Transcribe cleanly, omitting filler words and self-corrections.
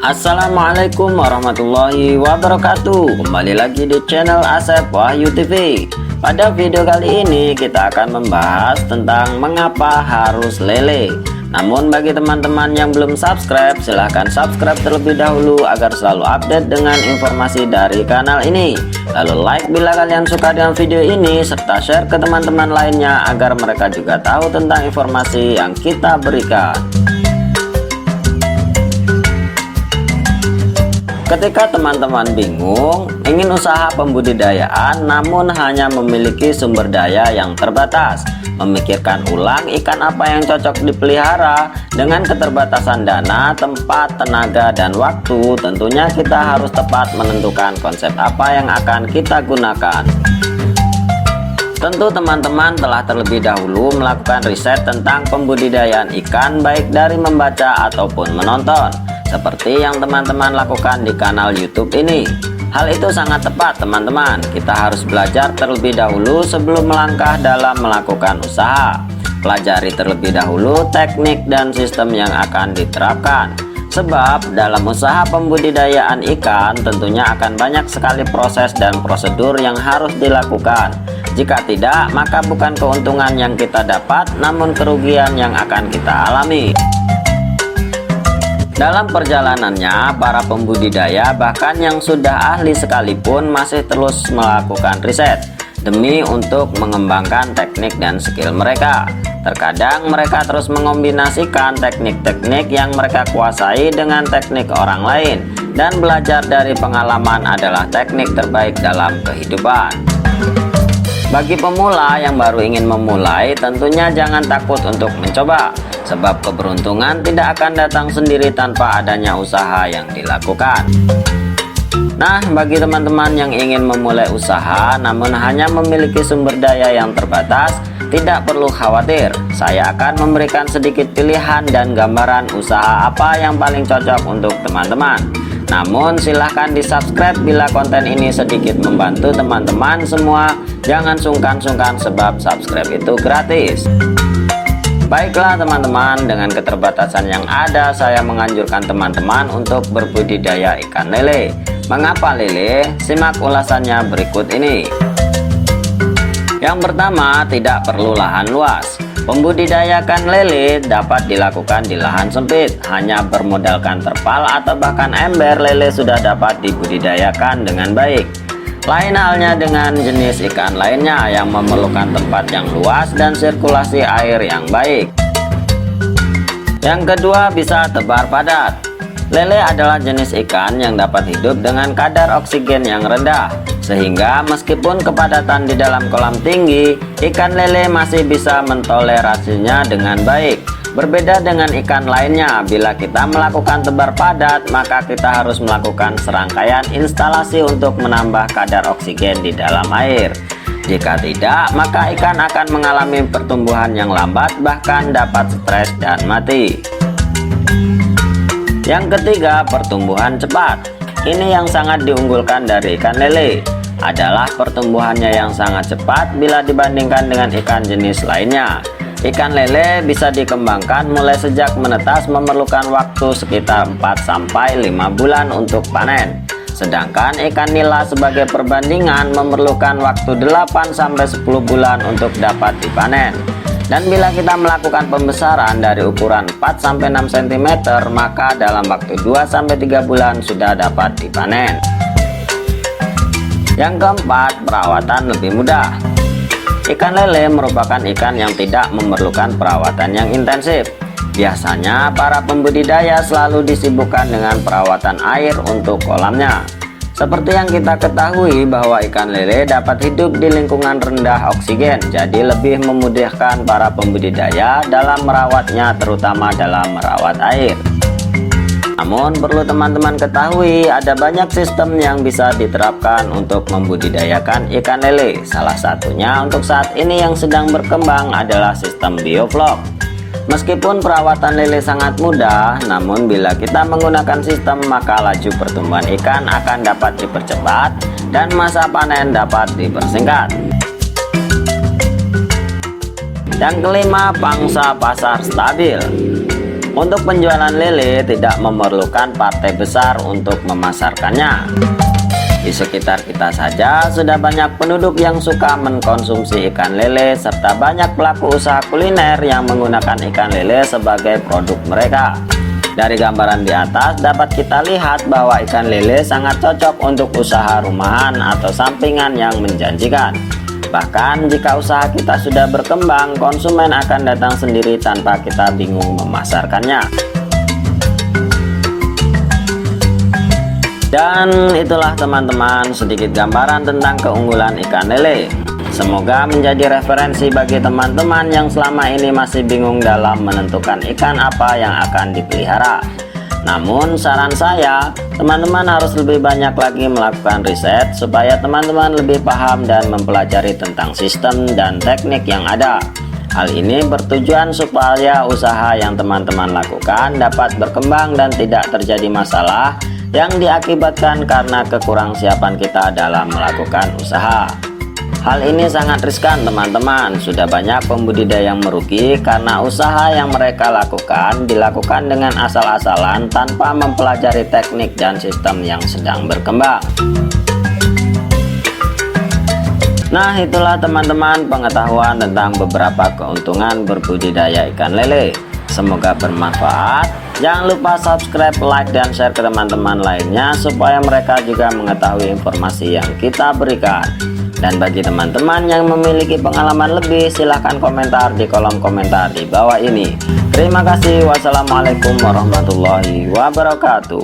Assalamualaikum warahmatullahi wabarakatuh. Kembali lagi di channel Asep Wahyu TV. Pada video kali ini kita akan membahas tentang mengapa harus lele. Namun bagi teman-teman yang belum subscribe, silahkan subscribe terlebih dahulu agar selalu update dengan informasi dari kanal ini. Lalu like bila kalian suka dengan video ini, serta share ke teman-teman lainnya agar mereka juga tahu tentang informasi yang kita berikan. Ketika teman-teman bingung, ingin usaha pembudidayaan namun hanya memiliki sumber daya yang terbatas, memikirkan ulang ikan apa yang cocok dipelihara dengan keterbatasan dana, tempat, tenaga, dan waktu, tentunya kita harus tepat menentukan konsep apa yang akan kita gunakan. Tentu teman-teman telah terlebih dahulu melakukan riset tentang pembudidayaan ikan baik dari membaca ataupun menonton, seperti yang teman-teman lakukan di kanal YouTube ini. Hal itu sangat tepat teman-teman. Kita harus belajar terlebih dahulu sebelum melangkah dalam melakukan usaha. Pelajari terlebih dahulu teknik dan sistem yang akan diterapkan. Sebab dalam usaha pembudidayaan ikan tentunya akan banyak sekali proses dan prosedur yang harus dilakukan. Jika tidak, maka bukan keuntungan yang kita dapat, namun kerugian yang akan kita alami. Dalam perjalanannya, para pembudidaya bahkan yang sudah ahli sekalipun masih terus melakukan riset demi untuk mengembangkan teknik dan skill mereka. Terkadang mereka terus mengombinasikan teknik-teknik yang mereka kuasai dengan teknik orang lain, dan belajar dari pengalaman adalah teknik terbaik dalam kehidupan. Bagi pemula yang baru ingin memulai, tentunya jangan takut untuk mencoba, sebab keberuntungan tidak akan datang sendiri tanpa adanya usaha yang dilakukan. Nah, bagi teman-teman yang ingin memulai usaha namun hanya memiliki sumber daya yang terbatas, tidak perlu khawatir. Saya akan memberikan sedikit pilihan dan gambaran usaha apa yang paling cocok untuk teman-teman. Namun silahkan di subscribe bila konten ini sedikit membantu teman-teman semua. Jangan sungkan-sungkan sebab subscribe itu gratis. Baiklah teman-teman, dengan keterbatasan yang ada, saya menganjurkan teman-teman untuk berbudidaya ikan lele. Mengapa lele? Simak ulasannya berikut ini. Yang pertama, tidak perlu lahan luas. Pembudidayakan lele dapat dilakukan di lahan sempit. Hanya bermodalkan terpal atau bahkan ember, lele sudah dapat dibudidayakan dengan baik. Lain halnya dengan jenis ikan lainnya yang memerlukan tempat yang luas dan sirkulasi air yang baik. Yang kedua, bisa tebar padat. Lele adalah jenis ikan yang dapat hidup dengan kadar oksigen yang rendah, sehingga meskipun kepadatan di dalam kolam tinggi, ikan lele masih bisa mentolerasinya dengan baik. Berbeda dengan ikan lainnya, bila kita melakukan tebar padat, maka kita harus melakukan serangkaian instalasi untuk menambah kadar oksigen di dalam air. Jika tidak, maka ikan akan mengalami pertumbuhan yang lambat, bahkan dapat stres dan mati. Yang ketiga, pertumbuhan cepat. Ini yang sangat diunggulkan dari ikan lele, adalah pertumbuhannya yang sangat cepat bila dibandingkan dengan ikan jenis lainnya. Ikan lele bisa dikembangkan mulai sejak menetas, memerlukan waktu sekitar 4-5 bulan untuk panen. Sedangkan ikan nila sebagai perbandingan memerlukan waktu 8-10 bulan untuk dapat dipanen. Dan bila kita melakukan pembesaran dari ukuran 4-6 cm, maka dalam waktu 2-3 bulan sudah dapat dipanen. Yang keempat, perawatan lebih mudah. Ikan lele merupakan ikan yang tidak memerlukan perawatan yang intensif. Biasanya para pembudidaya selalu disibukkan dengan perawatan air untuk kolamnya. Seperti yang kita ketahui bahwa ikan lele dapat hidup di lingkungan rendah oksigen, jadi lebih memudahkan para pembudidaya dalam merawatnya, terutama dalam merawat air. Namun perlu teman-teman ketahui, ada banyak sistem yang bisa diterapkan untuk membudidayakan ikan lele. Salah satunya untuk saat ini yang sedang berkembang adalah sistem bioflok. Meskipun perawatan lele sangat mudah, namun bila kita menggunakan sistem, maka laju pertumbuhan ikan akan dapat dipercepat dan masa panen dapat dipersingkat. Yang kelima, pangsa pasar stabil. Untuk penjualan lele tidak memerlukan partai besar untuk memasarkannya. Di sekitar kita saja sudah banyak penduduk yang suka mengkonsumsi ikan lele, serta banyak pelaku usaha kuliner yang menggunakan ikan lele sebagai produk mereka. Dari gambaran di atas dapat kita lihat bahwa ikan lele sangat cocok untuk usaha rumahan atau sampingan yang menjanjikan. Bahkan jika usaha kita sudah berkembang, konsumen akan datang sendiri tanpa kita bingung memasarkannya. Dan itulah teman-teman sedikit gambaran tentang keunggulan ikan lele. Semoga menjadi referensi bagi teman-teman yang selama ini masih bingung dalam menentukan ikan apa yang akan dipelihara. Namun saran saya, teman-teman harus lebih banyak lagi melakukan riset supaya teman-teman lebih paham dan mempelajari tentang sistem dan teknik yang ada. Hal ini bertujuan supaya usaha yang teman-teman lakukan dapat berkembang dan tidak terjadi masalah yang diakibatkan karena kekurangsiapan kita dalam melakukan usaha. Hal ini sangat riskan teman-teman. Sudah banyak pembudidaya yang merugi karena usaha yang mereka lakukan dilakukan dengan asal-asalan tanpa mempelajari teknik dan sistem yang sedang berkembang. Nah, itulah teman-teman pengetahuan tentang beberapa keuntungan berbudidaya ikan lele. Semoga bermanfaat. Jangan lupa subscribe, like, dan share ke teman-teman lainnya supaya mereka juga mengetahui informasi yang kita berikan. Dan bagi teman-teman yang memiliki pengalaman lebih, silahkan komentar di kolom komentar di bawah ini. Terima kasih. Wassalamualaikum warahmatullahi wabarakatuh.